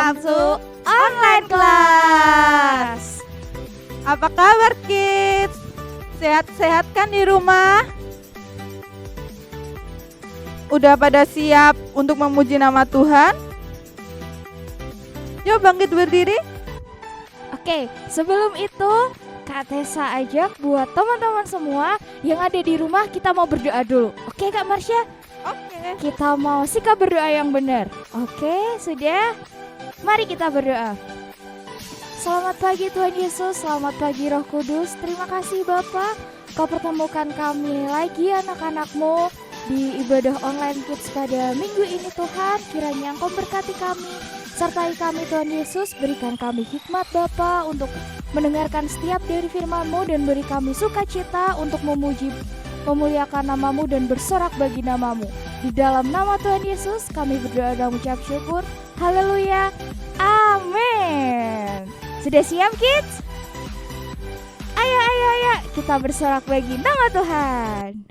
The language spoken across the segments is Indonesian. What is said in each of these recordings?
Welcome to Online Class. Apa kabar kids? Sehat-sehat kan di rumah? Udah pada siap untuk memuji nama Tuhan? Yuk bangkit berdiri. Oke, sebelum itu Kak Tessa ajak buat teman-teman semua yang ada di rumah kita mau berdoa dulu. Oke Kak Marsha? Oke. Kita mau sikap berdoa yang benar. Oke, sudah? Mari kita berdoa. Selamat pagi Tuhan Yesus, selamat pagi Roh Kudus. Terima kasih Bapa, Kau pertemukan kami lagi anak-anak-Mu di ibadah online kids pada minggu ini Tuhan. Kiranya Engkau berkati kami, sertai kami Tuhan Yesus. Berikan kami hikmat Bapa untuk mendengarkan setiap dari firman-Mu dan beri kami sukacita untuk memuliakan nama-Mu dan bersorak bagi nama-Mu. Di dalam nama Tuhan Yesus kami berdoa dan mengucap syukur. Haleluya. Amin. Sudah siap kids? Ayo, kita bersorak bagi nama Tuhan.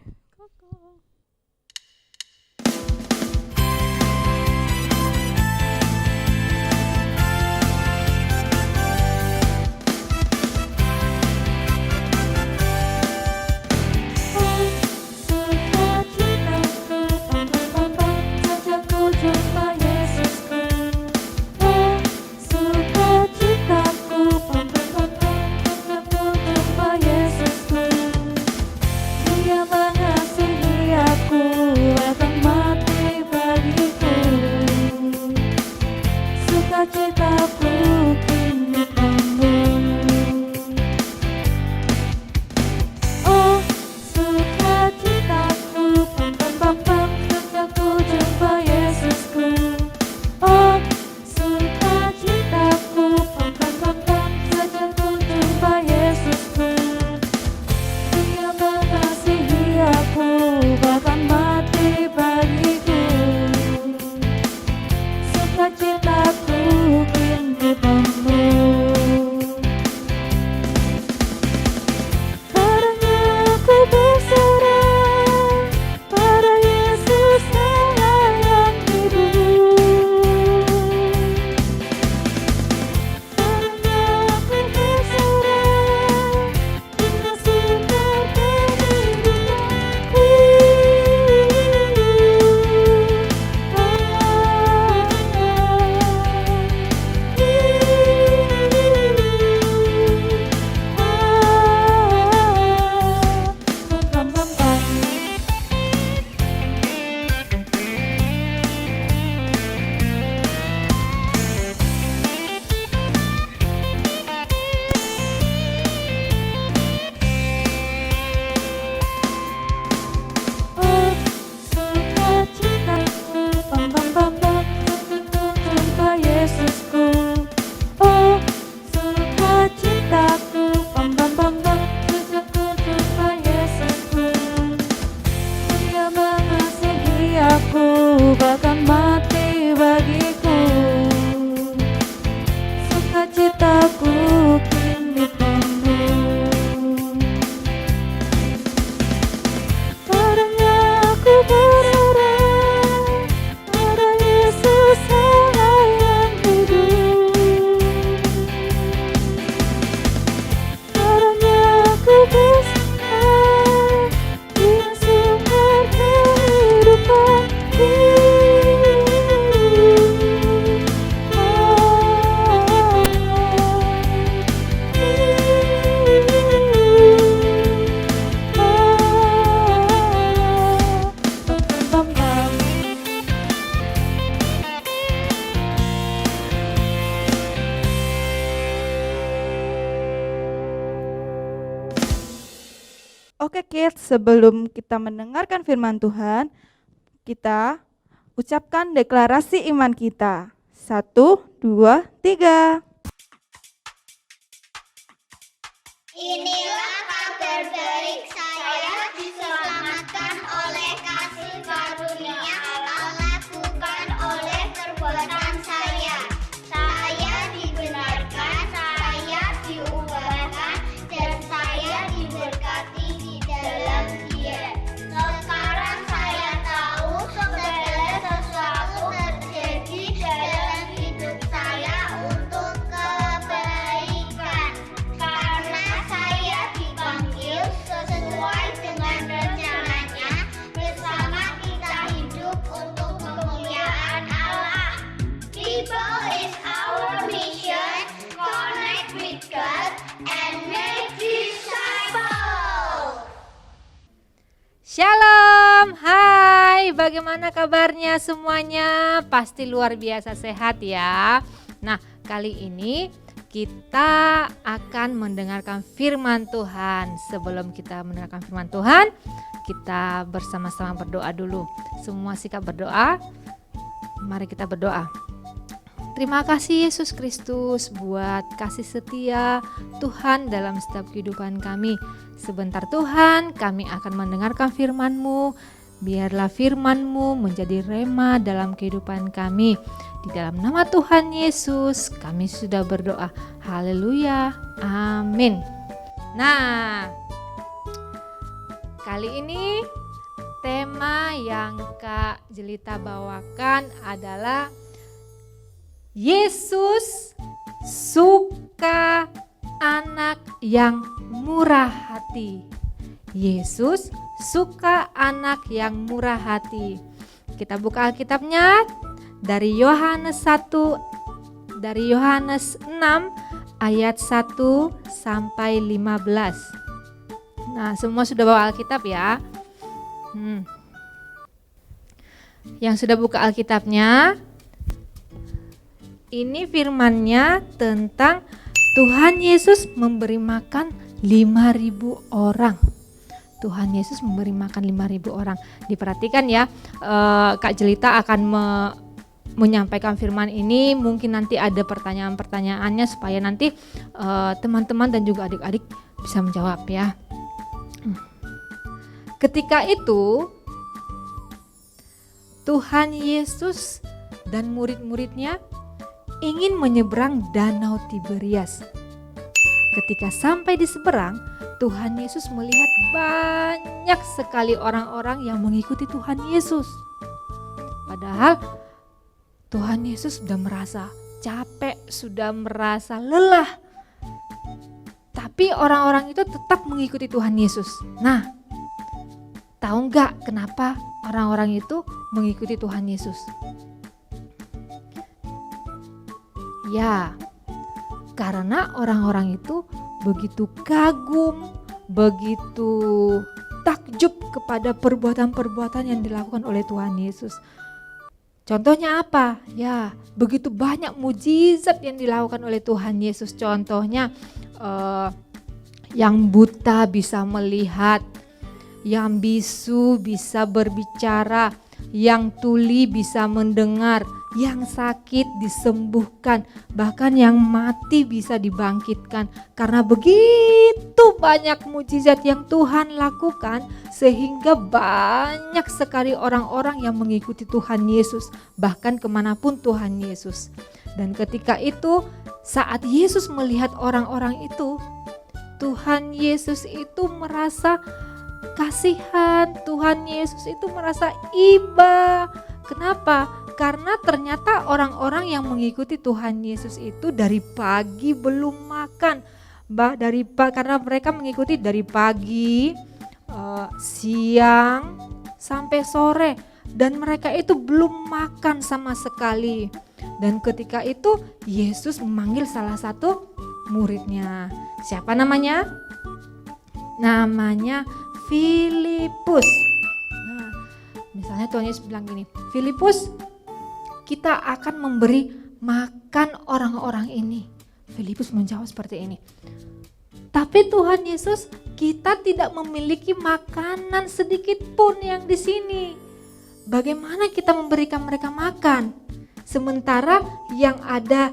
Oke kids, sebelum kita mendengarkan firman Tuhan, kita ucapkan deklarasi iman kita. 1, 2, 3. Inilah kabar baik, saya diselamatkan oleh kasih karunia Allah, bukan oleh perbuatan saya. Saya dibenarkan, saya diubahkan, dan saya diberkati di dalam Dia. Sekarang saya tahu segala sesuatu terjadi dalam hidup saya connect with God and make disciples. Shalom, hai, bagaimana kabarnya semuanya? Pasti luar biasa sehat ya. Nah, kali ini kita akan mendengarkan firman Tuhan. Sebelum kita mendengarkan firman Tuhan, kita bersama-sama berdoa dulu. Semua sikap berdoa, mari kita berdoa. Terima kasih Yesus Kristus buat kasih setia Tuhan dalam setiap kehidupan kami. Sebentar Tuhan, kami akan mendengarkan firman-Mu. Biarlah firman-Mu menjadi rema dalam kehidupan kami. Di dalam nama Tuhan Yesus kami sudah berdoa. Haleluya, amin. Nah, kali ini tema yang Kak Jelita bawakan adalah Yesus suka anak yang murah hati. Yesus suka anak yang murah hati. Kita buka Alkitabnya dari Yohanes 6 ayat 1 sampai 15. Nah, semua sudah bawa Alkitab ya. Yang sudah buka Alkitabnya, ini firman-Nya tentang Tuhan Yesus memberi makan 5.000 orang. Tuhan Yesus memberi makan 5.000 orang. Diperhatikan ya, Kak Jelita akan menyampaikan firman ini. Mungkin nanti ada pertanyaan-pertanyaannya supaya nanti teman-teman dan juga adik-adik bisa menjawab ya. Ketika itu Tuhan Yesus dan murid-muridnya ingin menyeberang Danau Tiberias. Ketika sampai di seberang, Tuhan Yesus melihat banyak sekali orang-orang yang mengikuti Tuhan Yesus. Padahal Tuhan Yesus sudah merasa capek, sudah merasa lelah. Tapi orang-orang itu tetap mengikuti Tuhan Yesus. Nah, tahu nggak kenapa orang-orang itu mengikuti Tuhan Yesus? Ya, karena orang-orang itu begitu kagum, begitu takjub kepada perbuatan-perbuatan yang dilakukan oleh Tuhan Yesus. Contohnya apa? Ya, begitu banyak mujizat yang dilakukan oleh Tuhan Yesus. Contohnya yang buta bisa melihat, yang bisu bisa berbicara, yang tuli bisa mendengar, yang sakit disembuhkan, bahkan yang mati bisa dibangkitkan. Karena begitu banyak mujizat yang Tuhan lakukan, sehingga banyak sekali orang-orang yang mengikuti Tuhan Yesus, bahkan kemanapun Tuhan Yesus. Dan ketika itu, saat Yesus melihat orang-orang itu, Tuhan Yesus itu merasa kasihan, Tuhan Yesus itu merasa iba. Kenapa? Karena ternyata orang-orang yang mengikuti Tuhan Yesus itu dari pagi belum makan. Karena mereka mengikuti dari pagi, siang sampai sore, dan mereka itu belum makan sama sekali. Dan ketika itu Yesus memanggil salah satu muridnya. Siapa namanya? Namanya Filipus. Nah, misalnya Tuhan Yesus bilang gini, Filipus, kita akan memberi makan orang-orang ini. Filipus menjawab seperti ini. Tapi Tuhan Yesus, kita tidak memiliki makanan sedikit pun yang di sini. Bagaimana kita memberikan mereka makan? Sementara yang ada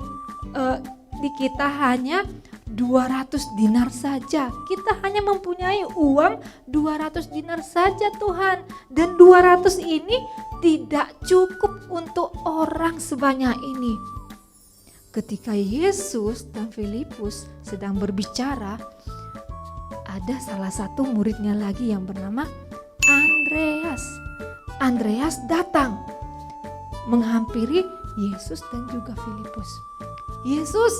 di kita hanya 200 dinar saja. Kita hanya mempunyai uang 200 dinar saja Tuhan. Dan 200 ini tidak cukup untuk orang sebanyak ini. Ketika Yesus dan Filipus sedang berbicara, ada salah satu muridnya lagi yang bernama Andreas. Andreas datang menghampiri Yesus dan juga Filipus. Yesus,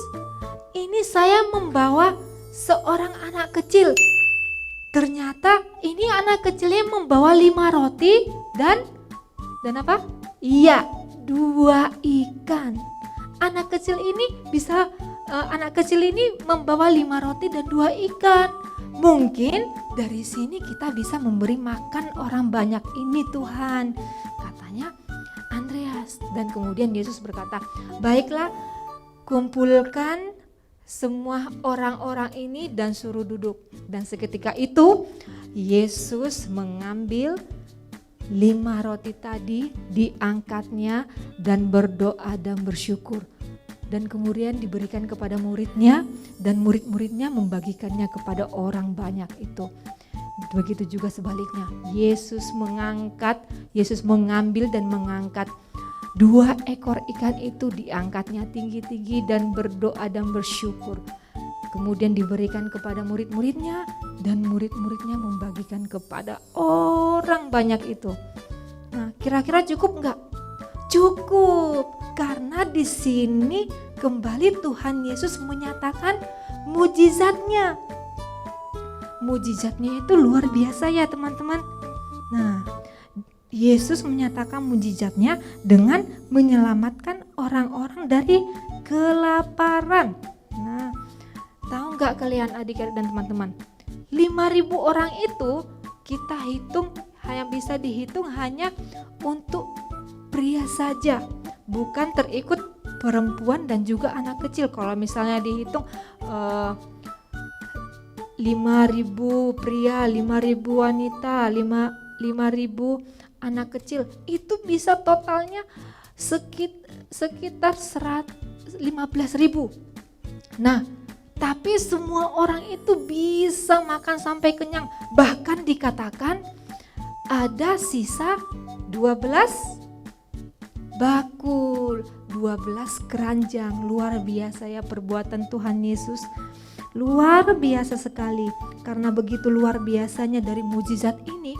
ini saya membawa seorang anak kecil. Ternyata ini anak kecilnya membawa 5 roti dan apa? Iya, 2 ikan. Anak kecil ini bisa anak kecil ini membawa 5 roti dan 2 ikan. Mungkin dari sini kita bisa memberi makan orang banyak ini Tuhan, katanya Andreas. Dan kemudian Yesus berkata, baiklah, kumpulkan semua orang-orang ini dan suruh duduk. Dan seketika itu Yesus mengambil 5 roti tadi, diangkatnya dan berdoa dan bersyukur. Dan kemudian diberikan kepada muridnya, dan murid-muridnya membagikannya kepada orang banyak itu. Begitu juga sebaliknya, Yesus mengambil dan mengangkat 2 ekor ikan itu, diangkatnya tinggi-tinggi dan berdoa dan bersyukur. Kemudian diberikan kepada murid-muridnya, dan murid-muridnya membagikan kepada orang banyak itu. Nah, kira-kira cukup enggak? Cukup, karena di sini kembali Tuhan Yesus menyatakan mujizatnya. Mujizatnya itu luar biasa ya teman-teman. Nah, Yesus menyatakan mujizatnya dengan menyelamatkan orang-orang dari kelaparan. Nah, tahu nggak kalian adik-adik dan teman-teman? 5.000 orang itu kita hitung hanya bisa dihitung hanya untuk pria saja, bukan terikut perempuan dan juga anak kecil. Kalau misalnya dihitung 5.000 pria, 5.000 wanita, 5.000 anak kecil, itu bisa totalnya sekitar 15.000. Nah, tapi semua orang itu bisa makan sampai kenyang. Bahkan dikatakan ada sisa 12 bakul, 12 keranjang. Luar biasa ya perbuatan Tuhan Yesus. Luar biasa sekali. Karena begitu luar biasanya dari mujizat ini,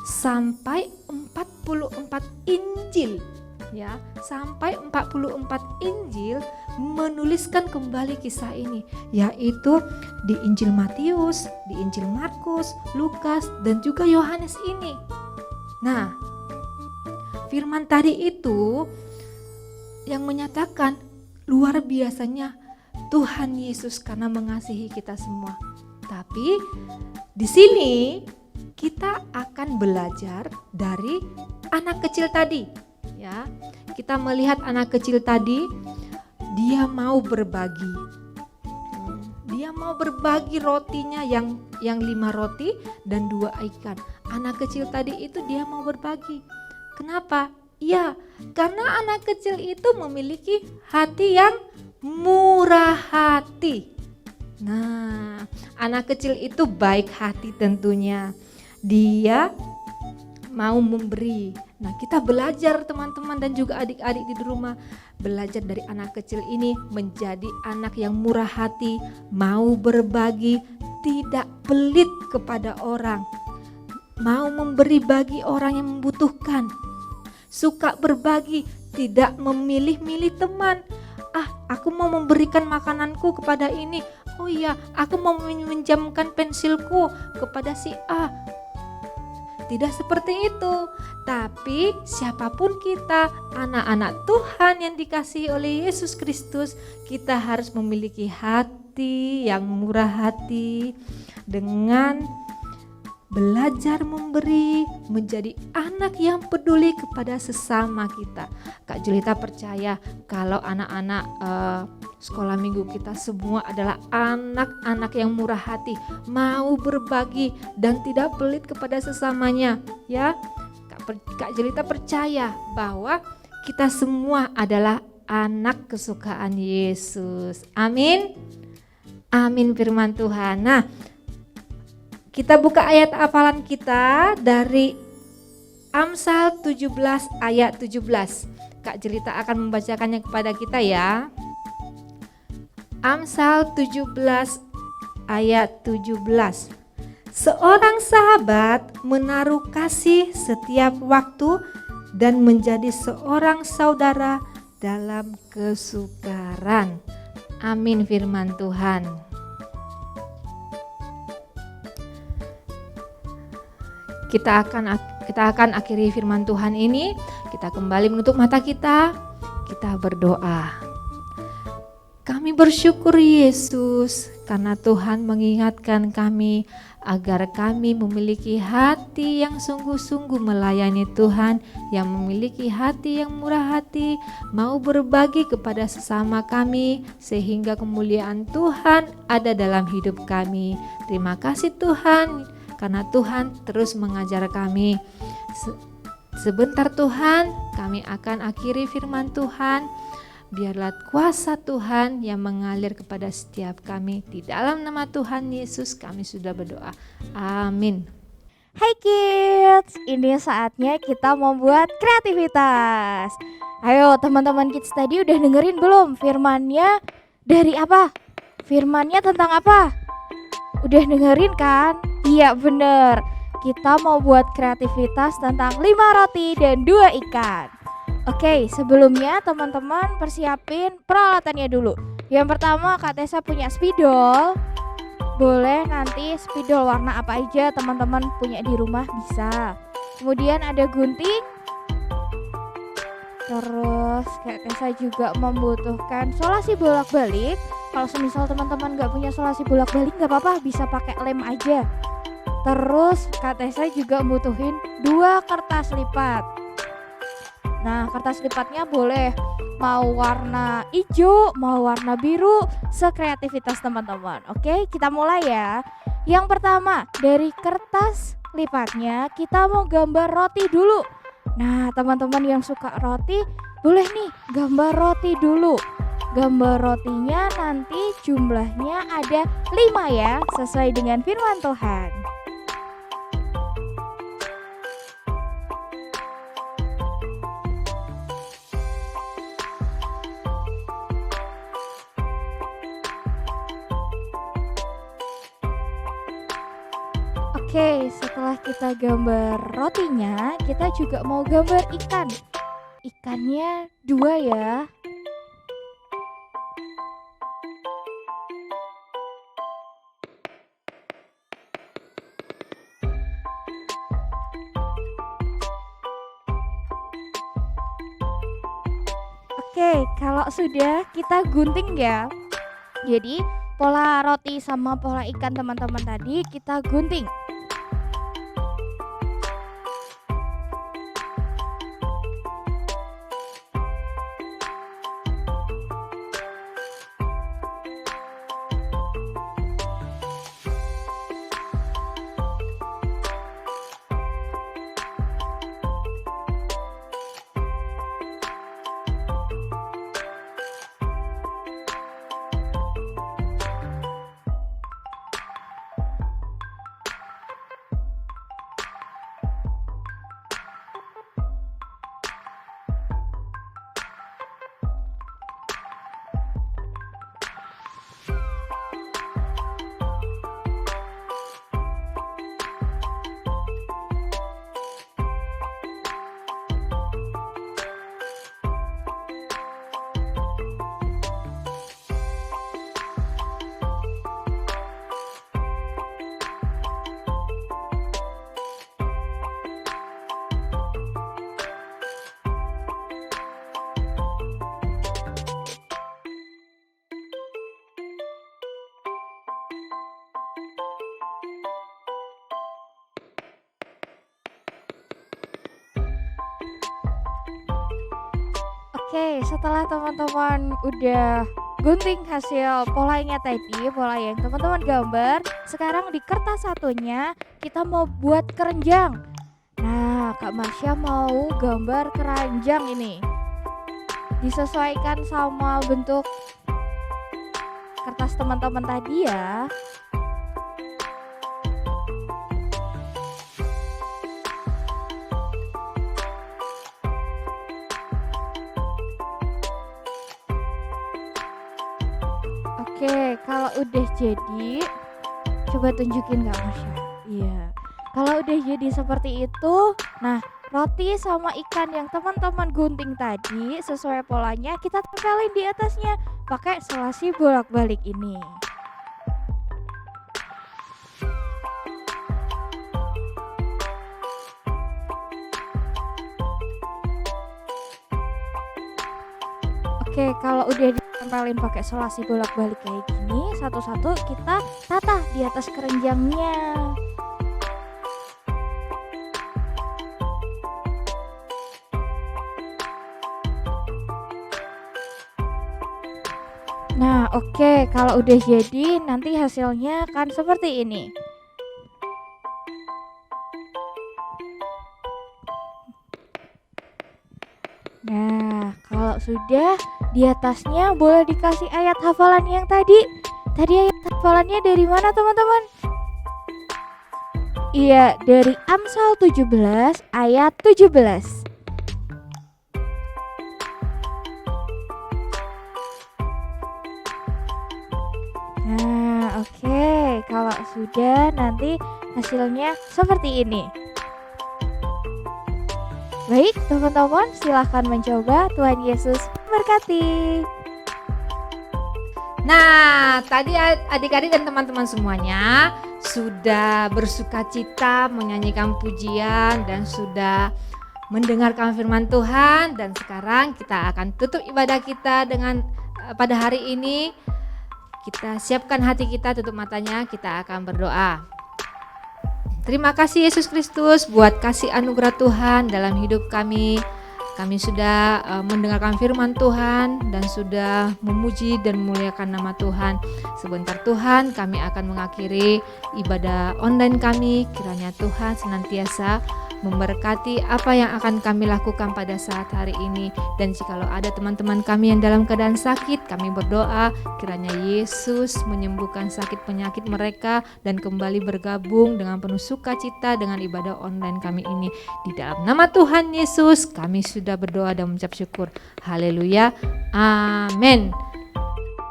sampai 44 Injil ya, sampai 44 Injil menuliskan kembali kisah ini, yaitu di Injil Matius, di Injil Markus, Lukas, dan juga Yohanes ini. Nah, firman tadi itu yang menyatakan luar biasanya Tuhan Yesus karena mengasihi kita semua. Tapi di sini kita akan belajar dari anak kecil tadi, ya. Kita melihat anak kecil tadi, dia mau berbagi. Dia mau berbagi rotinya yang 5 roti dan 2 ikan. Anak kecil tadi itu dia mau berbagi. Kenapa? Ya, karena anak kecil itu memiliki hati yang murah hati. Nah, anak kecil itu baik hati tentunya. Dia mau memberi. Nah, kita belajar teman-teman dan juga adik-adik di rumah, belajar dari anak kecil ini menjadi anak yang murah hati, mau berbagi, tidak pelit kepada orang, mau memberi bagi orang yang membutuhkan, suka berbagi, tidak memilih-milih teman. Aku mau memberikan makananku kepada ini. Oh iya, aku mau meminjamkan pensilku kepada si A. Tidak seperti itu. Tapi siapapun kita, anak-anak Tuhan yang dikasihi oleh Yesus Kristus, kita harus memiliki hati yang murah hati dengan belajar memberi, menjadi anak yang peduli kepada sesama kita. Kak Julita percaya kalau anak-anak sekolah minggu kita semua adalah anak-anak yang murah hati, mau berbagi dan tidak pelit kepada sesamanya, ya. Kak Julita percaya bahwa kita semua adalah anak kesukaan Yesus. Amin. Amin firman Tuhan. Nah, kita buka ayat hafalan kita dari Amsal 17 ayat 17. Kak Jelita akan membacakannya kepada kita ya. Amsal 17 ayat 17. Seorang sahabat menaruh kasih setiap waktu dan menjadi seorang saudara dalam kesukaran. Amin firman Tuhan. Kita akan akhiri firman Tuhan ini. Kita kembali menutup mata kita berdoa. Kami Kami bersyukur Yesus karena Tuhan mengingatkan kami agar kami memiliki hati yang sungguh-sungguh melayani Tuhan, yang memiliki hati yang murah hati, mau berbagi kepada sesama kami sehingga kemuliaan Tuhan ada dalam hidup kami. Terima kasih Tuhan karena Tuhan terus mengajar kami. Sebentar Tuhan, kami akan akhiri firman Tuhan. Biarlah kuasa Tuhan yang mengalir kepada setiap kami. Di dalam nama Tuhan Yesus kami sudah berdoa. Amin. Hai kids, ini saatnya kita membuat kreativitas. Ayo teman-teman kids tadi udah dengerin belum firmannya dari apa? Firmannya tentang apa? Udah dengerin kan? Iya bener, kita mau buat kreativitas tentang 5 roti dan 2 ikan. Oke, sebelumnya teman-teman persiapin peralatannya dulu. Yang pertama Kak Tessa punya spidol. Boleh nanti spidol warna apa aja teman-teman punya di rumah bisa. Kemudian ada gunting. Terus Kak Tessa juga membutuhkan solasi bolak-balik. Kalau semisal teman-teman gak punya solasi bolak-balik gak apa-apa, bisa pakai lem aja. Terus Kak Tessa juga membutuhin 2 kertas lipat. Nah, kertas lipatnya boleh mau warna hijau, mau warna biru, sekreativitas teman-teman. Oke, kita mulai ya. Yang pertama, dari kertas lipatnya kita mau gambar roti dulu. Nah, teman-teman yang suka roti, boleh nih gambar roti dulu. Gambar rotinya nanti jumlahnya ada 5 ya, sesuai dengan firman Tuhan. Oke, setelah kita gambar rotinya, kita juga mau gambar ikan. Ikannya 2 ya. Oke, kalau sudah kita gunting ya. Jadi pola roti sama pola ikan teman-teman tadi kita gunting. Oke, setelah teman-teman udah gunting hasil polanya tadi, pola yang teman-teman gambar, sekarang di kertas satunya kita mau buat keranjang. Nah, Kak Marsha mau gambar keranjang ini. Disesuaikan sama bentuk kertas teman-teman tadi ya. Oke, kalau udah jadi, coba tunjukin Kak Marsha. Iya, kalau udah jadi seperti itu, nah roti sama ikan yang teman-teman gunting tadi sesuai polanya kita tempelin di atasnya pakai selasi bolak-balik ini. Oke, kalau udah tempelin pakai selasi bolak-balik kayak gini, satu-satu kita tata di atas keranjangnya. Nah, oke, kalau udah jadi nanti hasilnya akan seperti ini. Nah, kalau sudah, di atasnya boleh dikasih ayat hafalan yang tadi. Tadi ayat hafalannya dari mana, teman-teman? Iya, dari Amsal 17 ayat 17. Nah, oke, kalau sudah nanti hasilnya seperti ini. Baik, teman-teman, silahkan mencoba. Tuhan Yesus memberkati. Nah, tadi adik-adik dan teman-teman semuanya sudah bersukacita menyanyikan pujian dan sudah mendengarkan firman Tuhan, dan sekarang kita akan tutup ibadah kita dengan pada hari ini. Kita siapkan hati kita, tutup matanya, kita akan berdoa. Terima kasih Yesus Kristus buat kasih anugerah Tuhan dalam hidup kami. Kami sudah mendengarkan firman Tuhan dan sudah memuji dan memuliakan nama Tuhan. Sebentar Tuhan, kami akan mengakhiri ibadah online kami. Kiranya Tuhan senantiasa memberkati apa yang akan kami lakukan pada saat hari ini. Dan jikalau ada teman-teman kami yang dalam keadaan sakit, kami berdoa kiranya Yesus menyembuhkan sakit penyakit mereka dan kembali bergabung dengan penuh sukacita dengan ibadah online kami ini. Di dalam nama Tuhan Yesus kami sudah berdoa dan mengucap syukur. Haleluya. Amin.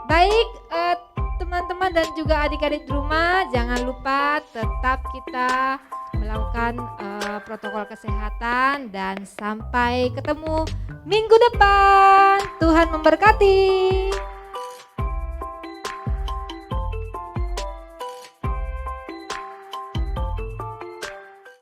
Baik, teman-teman dan juga adik-adik di rumah, jangan lupa tetap kita melakukan protokol kesehatan dan sampai ketemu minggu depan. Tuhan memberkati.